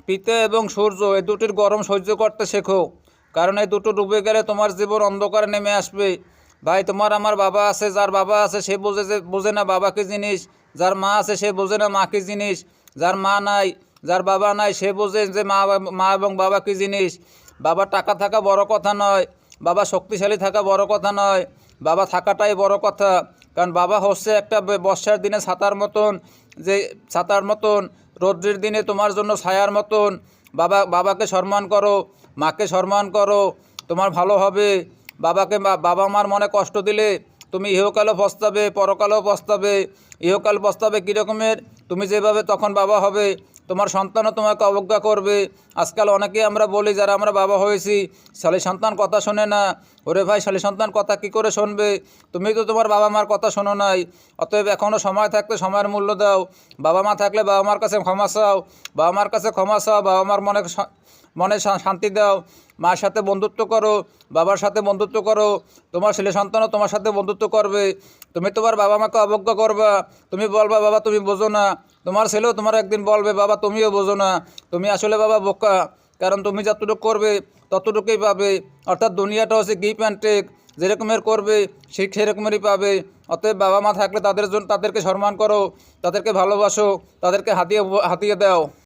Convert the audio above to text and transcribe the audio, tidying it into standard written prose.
পিতা এবং সূর্য এই দুটির গরম সহ্য করতে শেখো, কারণ এই দুটো ডুবে গেলে তোমার জীবন অন্ধকারে নেমে আসবে। ভাই, তোমার আমার বাবা আছে, যার বাবা আছে সে বোঝে না বাবা কী জিনিস, যার মা আছে সে বোঝে না মা কী জিনিস, যার মা নাই, যার বাবা নাই সে বোঝে যে মা এবং বাবা কী জিনিস। বাবা টাকা থাকা বড় কথা নয়, বাবা শক্তিশালী থাকা বড় কথা নয়, বাবা থাকাটাই বড় কথা। কারণ বাবা হচ্ছে একটা বর্ষার দিনে ছাতার মতন, রৌদ্রের দিনে তোমার জন্য ছায়ার মতন। বাবাকে সম্মান করো, মাকে সম্মান করো, তোমার ভালো হবে। বাবা মার মনে কষ্ট দিলে তুমি ইহকালও পস্তাবে, পরকালেও পস্তাবে। ইহকাল পস্তাবে কীরকমের, তুমি যেভাবে তখন বাবা হবে তোমার সন্তানও তোমাকে অবজ্ঞা করবে। আজকাল অনেকেই আমরা বলি, যারা আমরা বাবা হয়েছি, শালী সন্তান কথা শোনে না। ওরে ভাই, শালী সন্তান কথা কি করে শুনবে? তুমি তো তোমার বাবা মার কথা শোনো নাই। অতএব এখনও সময় থাকতে সময়ের মূল্য দাও। বাবা মা থাকলে বাবা মার কাছে ক্ষমা চাও, বাবা মার কাছে ক্ষমা চাও, বাবা মার মনে শান্তি দাও। মার সাথে বন্ধুত্ব করো, বাবার সাথে বন্ধুত্ব করো, তোমার ছেলে সন্তানও তোমার সাথে বন্ধুত্ব করবে। তুমি তোমার বাবা মাকে অবজ্ঞা করবা, তুমি বলবা বাবা তুমি বোঝো না। তোমার ছেলেও তোমার একদিন বলবে বাবা তুমিও বোঝো না। তুমি আসলে বাবা বোকা, কারণ তুমি যতটুকু করবে ততটুকুই পাবে। অর্থাৎ দুনিয়াটা হচ্ছে গিভ অ্যান্ড টেক, যেরকমের করবে সেরকমেরই পাবে। অতএব বাবা মা থাকলে তাদেরকে সম্মান করো, তাদেরকে ভালোবাসো, তাদেরকে হাতিয়ে দাও।